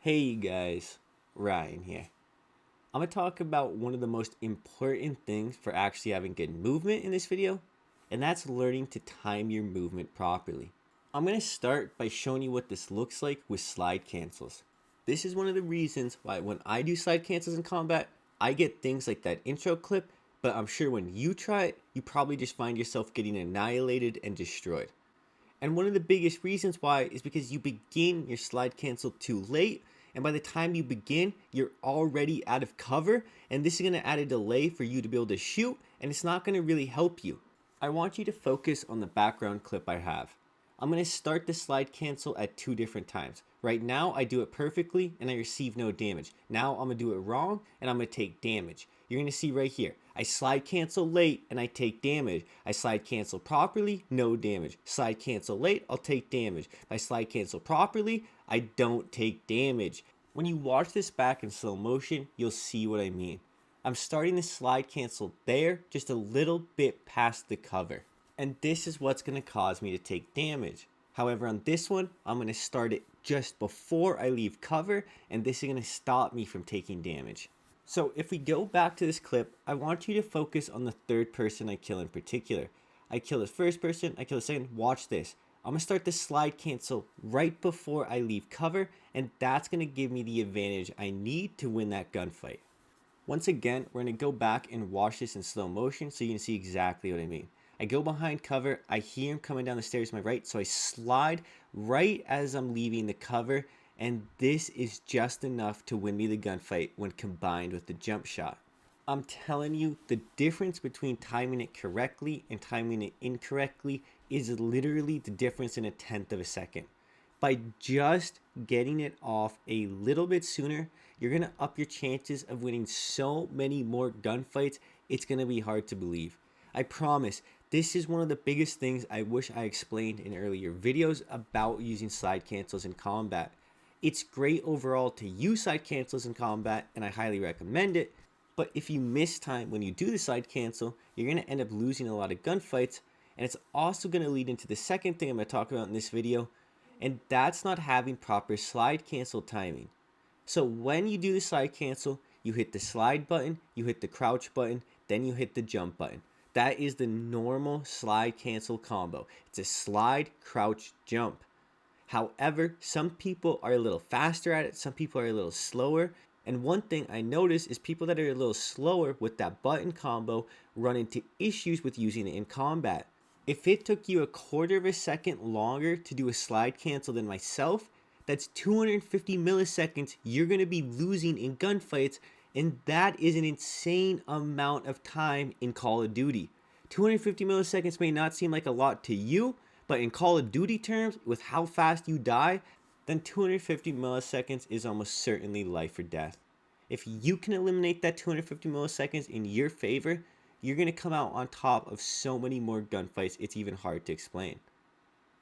Hey guys, Ryan here. I'm going to talk about one of the most important things for actually having good movement in this video, and that's learning to time your movement properly. I'm going to start by showing you what this looks like with slide cancels. This is one of the reasons why when I do slide cancels in combat, I get things like that intro clip, but I'm sure when you try it, you probably just find yourself getting annihilated and destroyed. And one of the biggest reasons why is because you begin your slide cancel too late. And by the time you begin, you're already out of cover. And this is going to add a delay for you to be able to shoot. And it's not going to really help you. I want you to focus on the background clip I have. I'm going to start the slide cancel at 2 different times. Right now, I do it perfectly and I receive no damage. Now I'm going to do it wrong and I'm going to take damage. You're going to see right here. I slide cancel late and I take damage. I slide cancel properly, no damage. Slide cancel late, I'll take damage. If I slide cancel properly, I don't take damage. When you watch this back in slow motion, you'll see what I mean. I'm starting the slide cancel there, just a little bit past the cover. And this is what's going to cause me to take damage. However, on this one, I'm going to start it just before I leave cover, and this is going to stop me from taking damage. So if we go back to this clip, I want you to focus on the third person I kill in particular. I kill the first person, I kill the second. Watch this. I'm going to start the slide cancel right before I leave cover, and that's going to give me the advantage I need to win that gunfight. Once again, we're going to go back and watch this in slow motion so you can see exactly what I mean. I go behind cover, I hear him coming down the stairs to my right, so I slide right as I'm leaving the cover, and this is just enough to win me the gunfight when combined with the jump shot. I'm telling you, the difference between timing it correctly and timing it incorrectly is literally the difference in 1/10 of a second. By just getting it off a little bit sooner, you're going to up your chances of winning so many more gunfights, it's going to be hard to believe. I promise, this is one of the biggest things I wish I explained in earlier videos about using slide cancels in combat. It's great overall to use slide cancels in combat, and I highly recommend it, but if you miss time when you do the slide cancel, you're going to end up losing a lot of gunfights, and it's also going to lead into the second thing I'm going to talk about in this video, and that's not having proper slide cancel timing. So when you do the slide cancel, you hit the slide button, you hit the crouch button, then you hit the jump button. That is the normal slide cancel combo. It's a slide, crouch, jump. However, some people are a little faster at it, some people are a little slower. And one thing I notice is people that are a little slower with that button combo run into issues with using it in combat. If it took you 1/4 of a second longer to do a slide cancel than myself, that's 250 milliseconds you're going to be losing in gunfights, and that is an insane amount of time in Call of Duty. 250 milliseconds may not seem like a lot to you, but in Call of Duty terms, with how fast you die, then 250 milliseconds is almost certainly life or death. If you can eliminate that 250 milliseconds in your favor, you're going to come out on top of so many more gunfights, it's even hard to explain.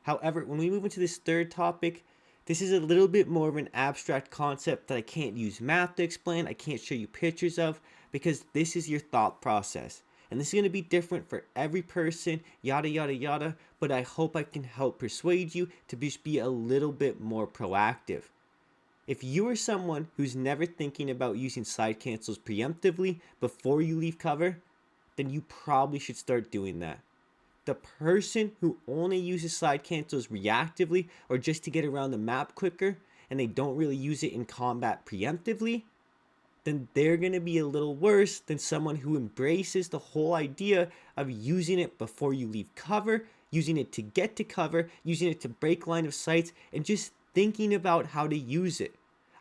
However, when we move into this third topic, this is a little bit more of an abstract concept that I can't use math to explain, I can't show you pictures of, because this is your thought process. And this is going to be different for every person, yada yada yada, but I hope I can help persuade you to just be a little bit more proactive. If you are someone who's never thinking about using slide cancels preemptively before you leave cover, then you probably should start doing that. The person who only uses slide cancels reactively or just to get around the map quicker, and they don't really use it in combat preemptively, then they're going to be a little worse than someone who embraces the whole idea of using it before you leave cover, using it to get to cover, using it to break line of sights, and just thinking about how to use it.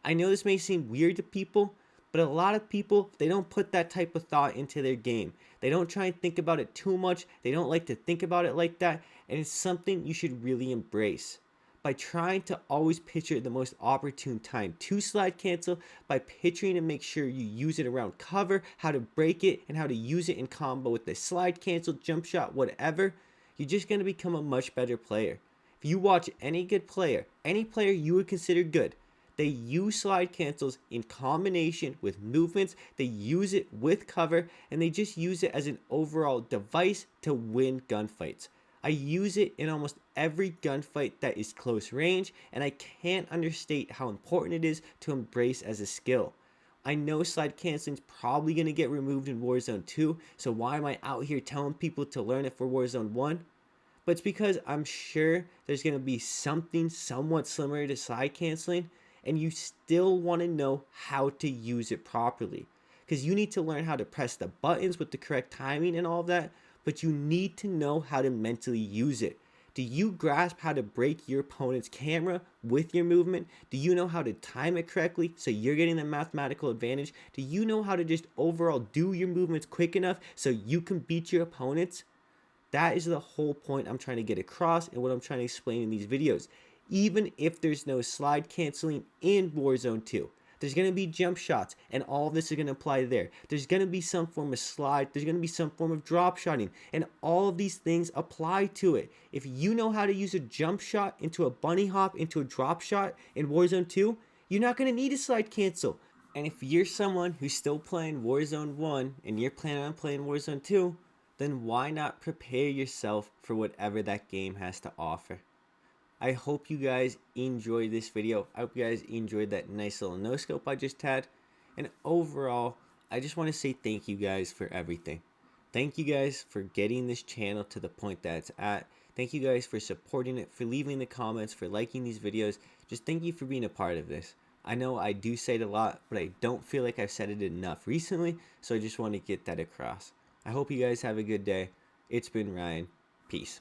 I know this may seem weird to people, but a lot of people, they don't put that type of thought into their game. They don't try and think about it too much. They don't like to think about it like that, and it's something you should really embrace. By trying to always picture the most opportune time to slide cancel, by picturing to make sure you use it around cover, how to break it, and how to use it in combo with the slide cancel, jump shot, whatever, you're just going to become a much better player. If you watch any good player, any player you would consider good, they use slide cancels in combination with movements, they use it with cover, and they just use it as an overall device to win gunfights. I use it in almost every gunfight that is close range, and I can't understate how important it is to embrace as a skill. I know slide canceling is probably going to get removed in Warzone 2, so why am I out here telling people to learn it for Warzone 1? But it's because I'm sure there's going to be something somewhat similar to slide canceling, and you still want to know how to use it properly. Because you need to learn how to press the buttons with the correct timing and all of that, but you need to know how to mentally use it. Do you grasp how to break your opponent's camera with your movement? Do you know how to time it correctly so you're getting the mathematical advantage? Do you know how to just overall do your movements quick enough so you can beat your opponents? That is the whole point I'm trying to get across and what I'm trying to explain in these videos. Even if there's no slide canceling in Warzone 2, there's going to be jump shots, and all of this is going to apply there. There's going to be some form of slide. There's going to be some form of drop shotting, and all of these things apply to it. If you know how to use a jump shot into a bunny hop into a drop shot in Warzone 2, you're not going to need a slide cancel. And if you're someone who's still playing Warzone 1 and you're planning on playing Warzone 2, then why not prepare yourself for whatever that game has to offer? I hope you guys enjoyed this video. I hope you guys enjoyed that nice little no scope I just had. And overall, I just want to say thank you guys for everything. Thank you guys for getting this channel to the point that it's at. Thank you guys for supporting it, for leaving the comments, for liking these videos. Just thank you for being a part of this. I know I do say it a lot, but I don't feel like I've said it enough recently, so I just want to get that across. I hope you guys have a good day. It's been Ryan. Peace.